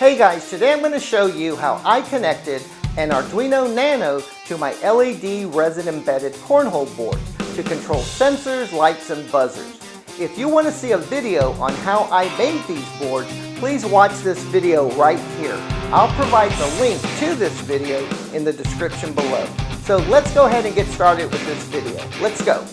Hey guys, today I'm going to show you how I connected an Arduino Nano to my LED resin embedded cornhole board to control sensors, lights, and buzzers. If you want to see a video on how I made these boards, please watch this video right here. I'll provide the link to this video in the description below. So let's go ahead and get started with this video. Let's go.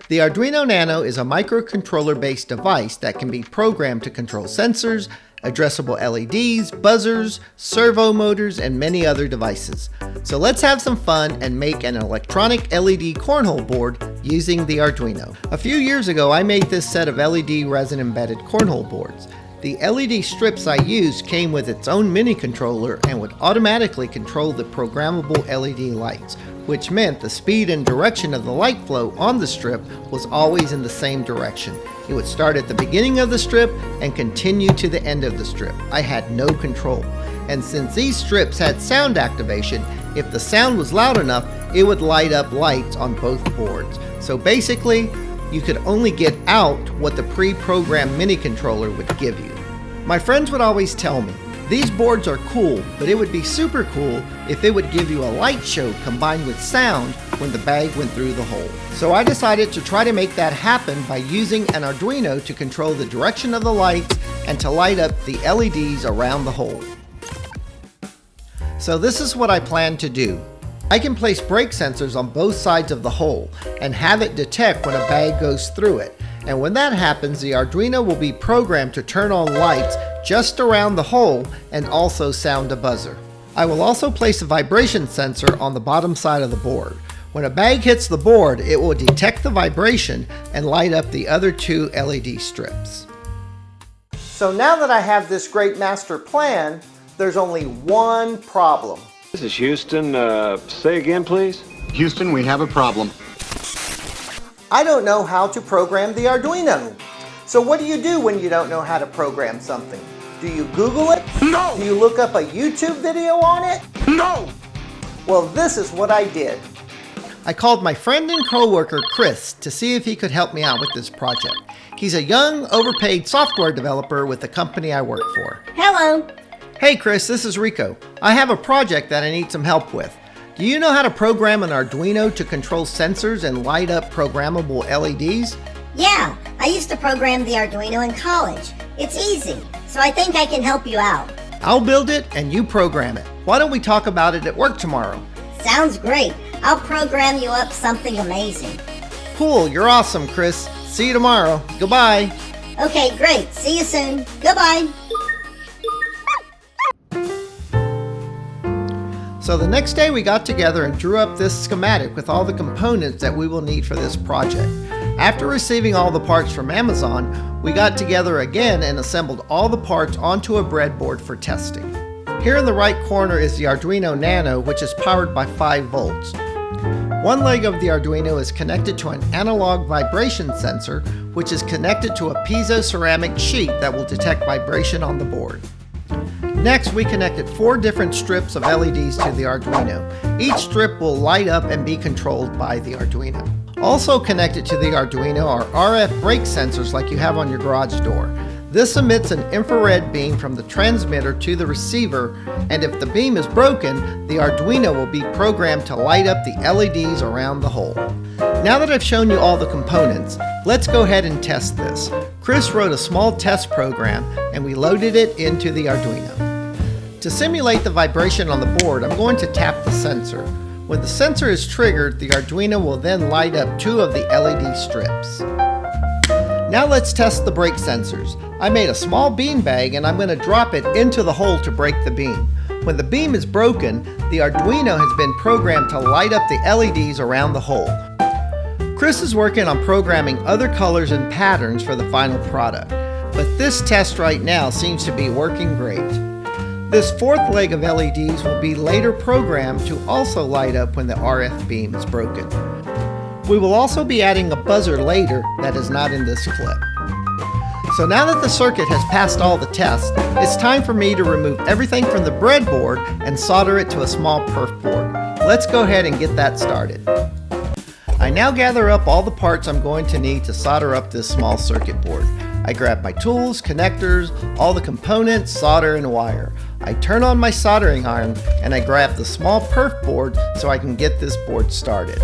The Arduino Nano is a microcontroller-based device that can be programmed to control sensors, addressable LEDs, buzzers, servo motors, and many other devices. So let's have some fun and make an electronic LED cornhole board using the Arduino. A few years ago, I made this set of LED resin embedded cornhole boards. The LED strips I used came with its own mini controller and would automatically control the programmable LED lights, which meant the speed and direction of the light flow on the strip was always in the same direction. It would start at the beginning of the strip and continue to the end of the strip. I had no control. And since these strips had sound activation, if the sound was loud enough, it would light up lights on both boards. So basically, you could only get out what the pre-programmed mini controller would give you. My friends would always tell me, these boards are cool, but it would be super cool if it would give you a light show combined with sound when the bag went through the hole. So I decided to try to make that happen by using an Arduino to control the direction of the lights and to light up the LEDs around the hole. So this is what I plan to do. I can place brake sensors on both sides of the hole and have it detect when a bag goes through it. And when that happens, the Arduino will be programmed to turn on lights just around the hole and also sound a buzzer. I will also place a vibration sensor on the bottom side of the board. When a bag hits the board, it will detect the vibration and light up the other two LED strips. So now that I have this great master plan, there's only one problem. This is Houston. Say again, please. Houston, we have a problem. I don't know how to program the Arduino. So what do you do when you don't know how to program something? Do you Google it? No! Do you look up a YouTube video on it? No! Well, this is what I did. I called my friend and coworker Chris to see if he could help me out with this project. He's a young, overpaid software developer with the company I work for. Hello. Hey Chris, this is Rico. I have a project that I need some help with. Do you know how to program an Arduino to control sensors and light up programmable LEDs? Yeah, I used to program the Arduino in college. It's easy, so I think I can help you out. I'll build it and you program it. Why don't we talk about it at work tomorrow? Sounds great. I'll program you up something amazing. Cool, you're awesome, Chris. See you tomorrow. Goodbye. Okay, great. See you soon. Goodbye. So the next day we got together and drew up this schematic with all the components that we will need for this project. After receiving all the parts from Amazon, we got together again and assembled all the parts onto a breadboard for testing. Here in the right corner is the Arduino Nano, which is powered by 5 volts. One leg of the Arduino is connected to an analog vibration sensor, which is connected to a piezo ceramic sheet that will detect vibration on the board. Next, we connected 4 different strips of LEDs to the Arduino. Each strip will light up and be controlled by the Arduino. Also connected to the Arduino are RF brake sensors like you have on your garage door. This emits an infrared beam from the transmitter to the receiver, and if the beam is broken, the Arduino will be programmed to light up the LEDs around the hole. Now that I've shown you all the components, let's go ahead and test this. Chris wrote a small test program and we loaded it into the Arduino. To simulate the vibration on the board, I'm going to tap the sensor. When the sensor is triggered, the Arduino will then light up 2 of the LED strips. Now let's test the brake sensors. I made a small bean bag and I'm going to drop it into the hole to break the beam. When the beam is broken, the Arduino has been programmed to light up the LEDs around the hole. Chris is working on programming other colors and patterns for the final product, but this test right now seems to be working great. This 4th leg of LEDs will be later programmed to also light up when the RF beam is broken. We will also be adding a buzzer later that is not in this clip. So now that the circuit has passed all the tests, it's time for me to remove everything from the breadboard and solder it to a small perf board. Let's go ahead and get that started. I now gather up all the parts I'm going to need to solder up this small circuit board. I grab my tools, connectors, all the components, solder, and wire. I turn on my soldering iron and I grab the small perf board so I can get this board started.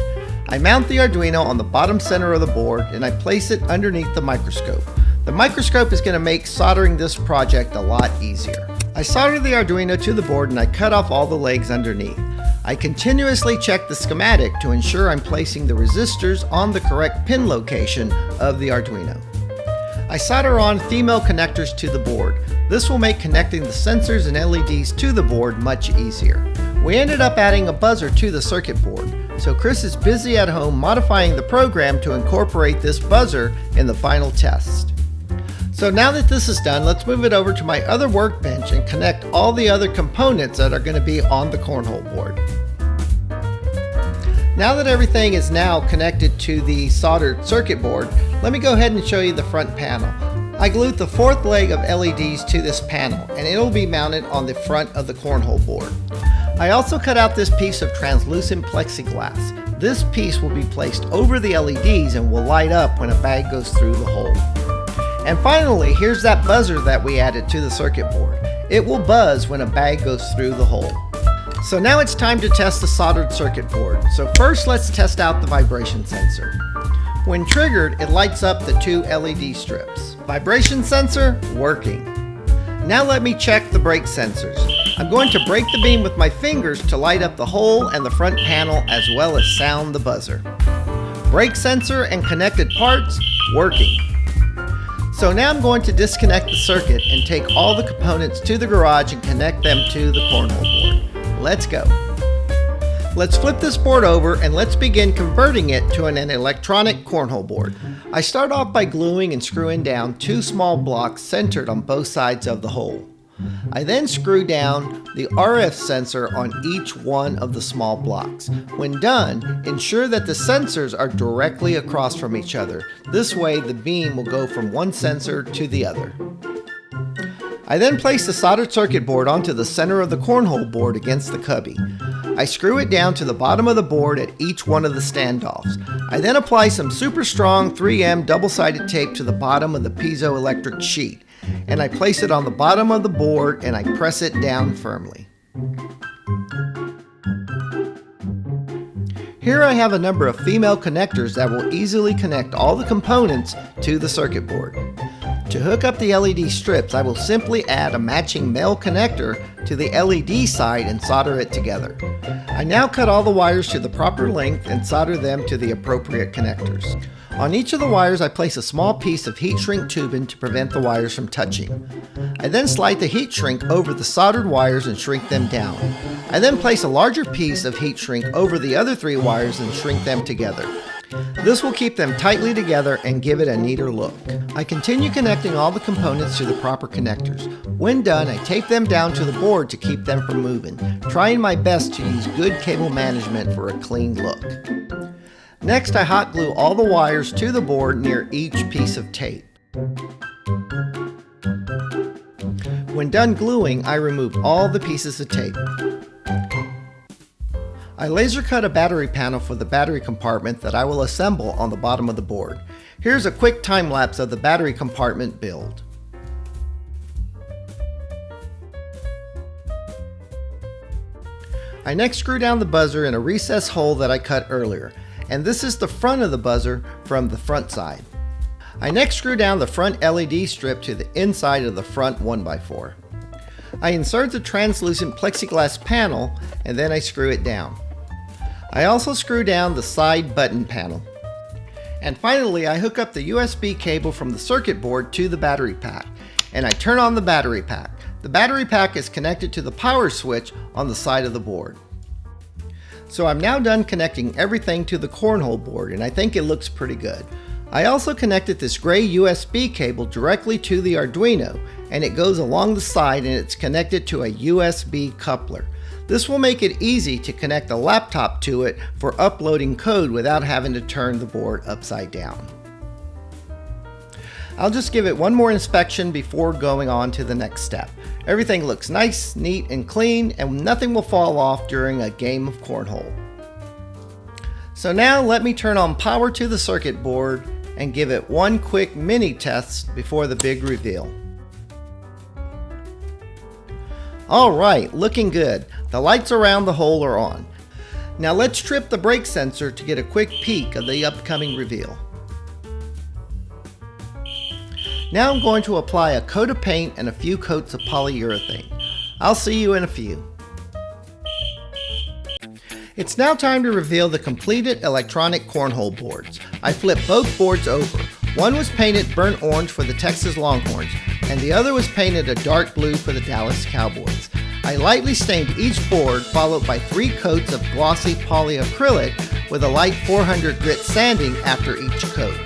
I mount the Arduino on the bottom center of the board and I place it underneath the microscope. The microscope is going to make soldering this project a lot easier. I solder the Arduino to the board and I cut off all the legs underneath. I continuously check the schematic to ensure I'm placing the resistors on the correct pin location of the Arduino. I solder on female connectors to the board. This will make connecting the sensors and LEDs to the board much easier. We ended up adding a buzzer to the circuit board, so Chris is busy at home modifying the program to incorporate this buzzer in the final test. So now that this is done, let's move it over to my other workbench and connect all the other components that are going to be on the cornhole board. Now that everything is now connected to the soldered circuit board, let me go ahead and show you the front panel. I glued the fourth leg of LEDs to this panel and it'll be mounted on the front of the cornhole board. I also cut out this piece of translucent plexiglass. This piece will be placed over the LEDs and will light up when a bag goes through the hole. And finally, here's that buzzer that we added to the circuit board. It will buzz when a bag goes through the hole. So now it's time to test the soldered circuit board. So first let's test out the vibration sensor. When triggered, it lights up the two LED strips. Vibration sensor working. Now let me check the brake sensors. I'm going to break the beam with my fingers to light up the hole and the front panel as well as sound the buzzer. Brake sensor and connected parts working. So now I'm going to disconnect the circuit and take all the components to the garage and connect them to the cornhole board. Let's go. Let's flip this board over and let's begin converting it to an electronic cornhole board. I start off by gluing and screwing down two small blocks centered on both sides of the hole. I then screw down the RF sensor on each one of the small blocks. When done, ensure that the sensors are directly across from each other. This way the beam will go from one sensor to the other. I then place the soldered circuit board onto the center of the cornhole board against the cubby. I screw it down to the bottom of the board at each one of the standoffs. I then apply some super strong 3M double-sided tape to the bottom of the piezoelectric sheet, and I place it on the bottom of the board and I press it down firmly. Here I have a number of female connectors that will easily connect all the components to the circuit board. To hook up the LED strips, I will simply add a matching male connector to the LED side and solder it together. I now cut all the wires to the proper length and solder them to the appropriate connectors. On each of the wires, I place a small piece of heat shrink tubing to prevent the wires from touching. I then slide the heat shrink over the soldered wires and shrink them down. I then place a larger piece of heat shrink over the other three wires and shrink them together. This will keep them tightly together and give it a neater look. I continue connecting all the components to the proper connectors. When done, I tape them down to the board to keep them from moving, trying my best to use good cable management for a clean look. Next, I hot glue all the wires to the board near each piece of tape. When done gluing, I remove all the pieces of tape. I laser cut a battery panel for the battery compartment that I will assemble on the bottom of the board. Here's a quick time lapse of the battery compartment build. I next screw down the buzzer in a recessed hole that I cut earlier, and this is the front of the buzzer from the front side. I next screw down the front LED strip to the inside of the front 1x4. I insert the translucent plexiglass panel and then I screw it down. I also screw down the side button panel. And finally, I hook up the USB cable from the circuit board to the battery pack, and I turn on the battery pack. The battery pack is connected to the power switch on the side of the board. So I'm now done connecting everything to the cornhole board, and I think it looks pretty good. I also connected this gray USB cable directly to the Arduino, and it goes along the side and it's connected to a USB coupler. This will make it easy to connect a laptop to it for uploading code without having to turn the board upside down. I'll just give it one more inspection before going on to the next step. Everything looks nice, neat, and clean, and nothing will fall off during a game of cornhole. So now let me turn on power to the circuit board and give it one quick mini test before the big reveal. Alright, looking good. The lights around the hole are on. Now let's trip the brake sensor to get a quick peek of the upcoming reveal. Now I'm going to apply a coat of paint and a few coats of polyurethane. I'll see you in a few. It's now time to reveal the completed electronic cornhole boards. I flipped both boards over. One was painted burnt orange for the Texas Longhorns, and the other was painted a dark blue for the Dallas Cowboys. I lightly stained each board, followed by 3 coats of glossy polyacrylic with a light 400 grit sanding after each coat.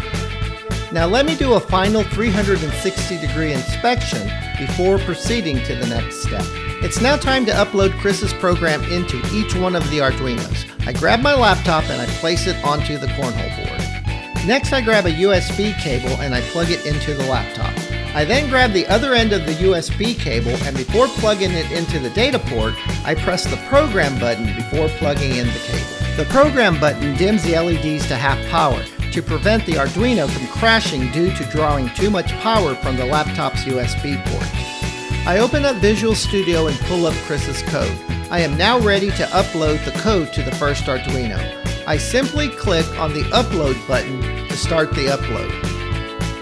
Now let me do a final 360-degree inspection before proceeding to the next step. It's now time to upload Chris's program into each one of the Arduinos. I grab my laptop and I place it onto the cornhole board. Next I grab a USB cable and I plug it into the laptop. I then grab the other end of the USB cable, and before plugging it into the data port, I press the program button before plugging in the cable. The program button dims the LEDs to half power to prevent the Arduino from crashing due to drawing too much power from the laptop's USB port. I open up Visual Studio and pull up Chris's code. I am now ready to upload the code to the first Arduino. I simply click on the Upload button to start the upload.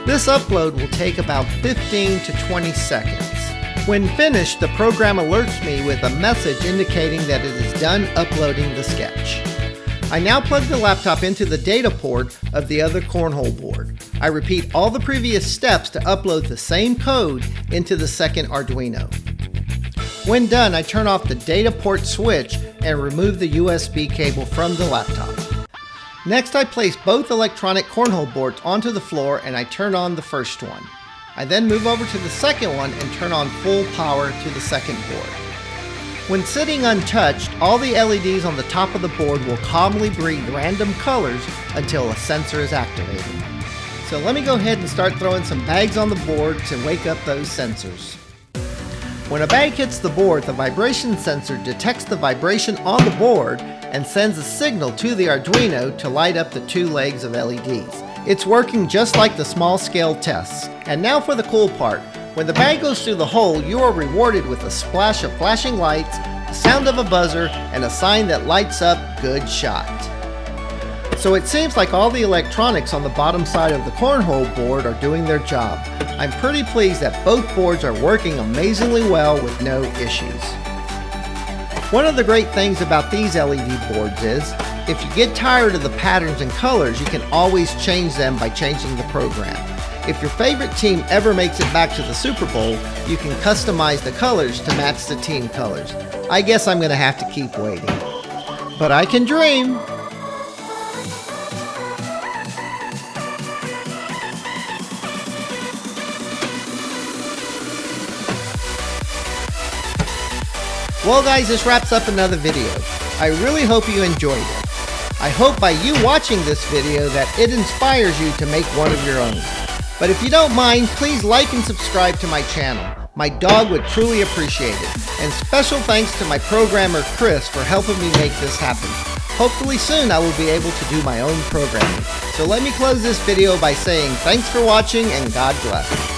This upload will take about 15 to 20 seconds. When finished, the program alerts me with a message indicating that it is done uploading the sketch. I now plug the laptop into the data port of the other cornhole board. I repeat all the previous steps to upload the same code into the second Arduino. When done, I turn off the data port switch and remove the USB cable from the laptop. Next, I place both electronic cornhole boards onto the floor and I turn on the first one. I then move over to the second one and turn on full power to the second board. When sitting untouched, all the LEDs on the top of the board will calmly breed random colors until a sensor is activated. So let me go ahead and start throwing some bags on the board to wake up those sensors. When a bag hits the board, the vibration sensor detects the vibration on the board and sends a signal to the Arduino to light up the 2 legs of LEDs. It's working just like the small-scale tests. And now for the cool part. When the bag goes through the hole, you are rewarded with a splash of flashing lights, the sound of a buzzer, and a sign that lights up "Good Shot." So it seems like all the electronics on the bottom side of the cornhole board are doing their job. I'm pretty pleased that both boards are working amazingly well with no issues. One of the great things about these LED boards is, if you get tired of the patterns and colors, you can always change them by changing the program. If your favorite team ever makes it back to the Super Bowl, you can customize the colors to match the team colors. I guess I'm going to have to keep waiting. But I can dream! Well guys, this wraps up another video. I really hope you enjoyed it. I hope by you watching this video that it inspires you to make one of your own. But if you don't mind, please like and subscribe to my channel. My dog would truly appreciate it. And special thanks to my programmer Chris for helping me make this happen. Hopefully soon I will be able to do my own programming. So let me close this video by saying thanks for watching and God bless.